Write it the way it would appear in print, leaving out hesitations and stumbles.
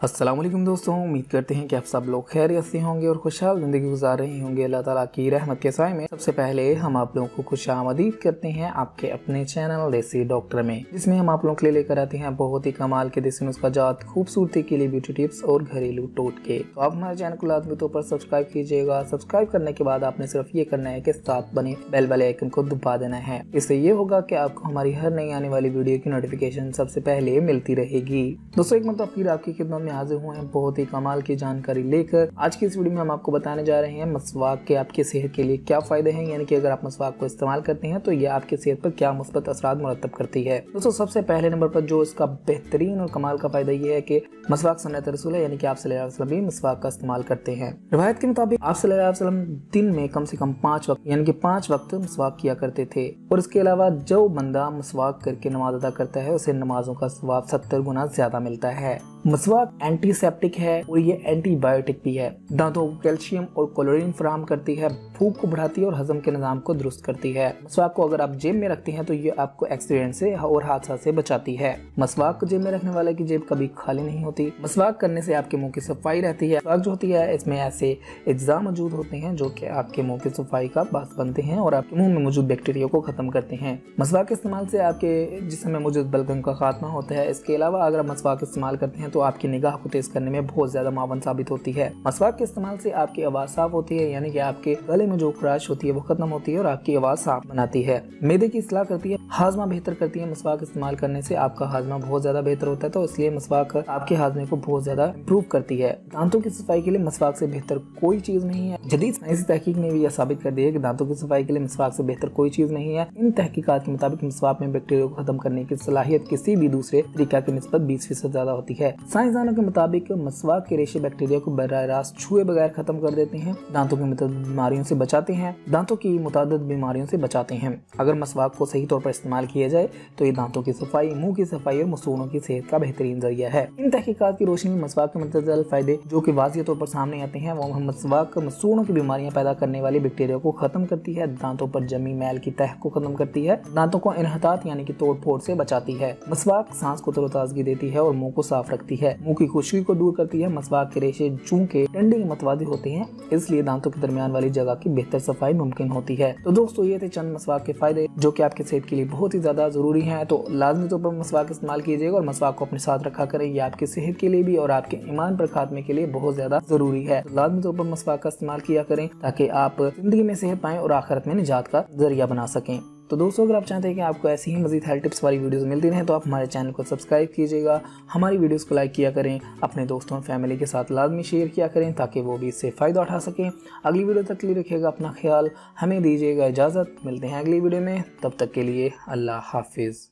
अस्सलाम वालेकुम दोस्तों, उम्मीद करते हैं कि आप सब लोग खैरियत से होंगे और खुशहाल ज़िंदगी गुजार रहे होंगे अल्लाह ताला की रहमत के साए में। सबसे पहले हम आप लोगों को खुशामदीद करते हैं आपके अपने चैनल देसी डॉक्टर में, जिसमें हम आप लोगों के लिए लेकर आते हैं बहुत ही कमाल के देसी नुस्खाजात, खूबसूरती के लिए ब्यूटी टिप्स और घरेलू टोटके। तो आप हमारे चैनल को लाजमी तौर पर सब्सक्राइब कीजिएगा। सब्सक्राइब करने के बाद आपने सिर्फ ये करना है कि साथ बने बेल वाले आइकन को दबा देना है। इससे ये होगा कि आपको हमारी हर नई आने वाली वीडियो की नोटिफिकेशन सबसे पहले मिलती रहेगी। दोस्तों, एक मतलब फिर आपकी खिदमत में हाजिर हुए हैं बहुत ही कमाल की जानकारी लेकर। आज की इस वीडियो में हम आपको बताने जा रहे हैं मसवाक के आपकी सेहत के लिए क्या फायदे हैं, यानी कि अगर आप मसवाक को इस्तेमाल करते हैं तो ये आपकी सेहत पर क्या मुस्बत असरात मुरतब करती है। दोस्तों, सबसे पहले नंबर पर जो इसका बेहतरीन और कमाल का फायदा ये है कि मसवाक सुन्नत रसूल है, यानी कि आप सल्लल्लाहु अलैहि वसल्लम भी मसवाक का इस्तेमाल करते हैं। रिवायत के मुताबिक आप सल्लल्लाहु अलैहि वसल्लम दिन में कम से कम 5 वक्त यानी कि 5 वक्त मसवाक किया करते थे। और इसके अलावा जो बंदा मसवाक करके नमाज अदा करता है उसे नमाजों का सवाब 70 गुना ज्यादा मिलता है। मसवाक एंटीसेप्टिक है और ये एंटीबायोटिक भी है। दांतों को कैल्शियम और क्लोरीन फराहम करती है, भूख को बढ़ाती है और हजम के निजाम को दुरुस्त करती है। मसवाक को अगर आप जेब में रखते हैं तो ये आपको एक्सीडेंट से और हादसा से बचाती है। मसवाक को जेब में रखने वाले की जेब कभी खाली नहीं होती। मसवाक करने से आपके मुंह की सफाई रहती है। मसवाक जो होती है इसमें ऐसे अज्जा मौजूद होते हैं जो कि आपके मुंह की सफाई का बास बनते हैं और आपके मुंह में मौजूद बैक्टीरिया को खत्म करते हैं। मसवाक के इस्तेमाल से आपके जिस्म में मौजूद बलगम का खात्मा होता है। इसके अलावा अगर आप मसवाक इस्तेमाल करते हैं तो आपकी निगाह को तेज करने में बहुत ज्यादा मावन साबित होती है। मसवाक के इस्तेमाल से आपकी आवाज साफ होती है, यानी कि आपके गले में जो खराश होती है वो खत्म होती है और आपकी आवाज साफ बनाती है। मैदे की इस्लाह करती है, हाजमा बेहतर करती है। मसवाक इस्तेमाल करने से आपका हाजमा बहुत ज्यादा बेहतर होता है, तो इसलिए मसवाक आपके हाजमे को बहुत ज्यादा इम्प्रूव करती है। दांतों की सफाई के लिए मसवाक से बेहतर कोई चीज नहीं है। जदीद साइंसी तहकीक ने भी यह साबित कर दिया है कि दांतों की सफाई के लिए मसवाक से बेहतर कोई चीज नहीं है। इन तहकीकात के मुताबिक मसवाक में बैक्टीरिया को खत्म करने की सलाहियत किसी भी दूसरे तरीका की निस्बत 20% ज्यादा होती है। साइंसदानों के मुताबिक मसवाक के रेशे बैक्टीरिया को बराह रास्त छुए बगैर खत्म कर देते हैं, दांतों की मुतअद्दिद बीमारियों से बचाते हैं। अगर मसवाक को सही तौर पर इस्तेमाल किया जाए तो ये दांतों की सफाई, मुंह की सफाई और मसूड़ों की सेहत का बेहतरीन जरिया है। इन तहकीकात की रोशनी में मसवाक के मुतअद्दिद फायदे जो कि वाज़ेह तौर पर सामने आते हैं वो मसवाक मसूड़ों की बीमारियां पैदा करने वाली बैक्टीरिया को खत्म करती है, दांतों पर जमी मैल की तह को खत्म करती है, दांतों को इन्हतात यानी कि तोड़ फोड़ से बचाती है। मसवाक सांस को तरोताजगी देती है और मुंह को साफ रखती है, मुंह की खुशकी को दूर करती है। मसवाक के रेशे चूंकि डंडे के मतवादी होते हैं इसलिए दांतों के दरमियान वाली जगह की बेहतर सफाई मुमकिन होती है। तो दोस्तों, ये थे चंद मसवाक के फायदे जो कि आपके सेहत के लिए बहुत ही ज्यादा जरूरी हैं। तो लाजमी तौर पर मसवाक इस्तेमाल कीजिएगा और मसवाक को अपने साथ रखा करें। ये आपकी सेहत के लिए भी और आपके ईमान पर खात्मे के लिए बहुत ज्यादा जरूरी है। तो लाजमी तौर पर मसवाक का इस्तेमाल किया करें ताकि आप जिंदगी में सेहत पाएं और आखिरत में निजात का जरिया बना सकें। तो दोस्तों, अगर आप चाहते हैं कि आपको ऐसी ही मजीद हेल्थ टिप्स वाली वीडियोस मिलती रहें तो आप हमारे चैनल को सब्सक्राइब कीजिएगा, हमारी वीडियोस को लाइक किया करें, अपने दोस्तों और फैमिली के साथ लाजमी शेयर किया करें ताकि वो भी इससे फ़ायदा उठा सकें। अगली वीडियो तक के लिए रखिएगा अपना ख्याल, हमें दीजिएगा इजाज़त। मिलते हैं अगली वीडियो में, तब तक के लिए अल्लाह हाफिज़।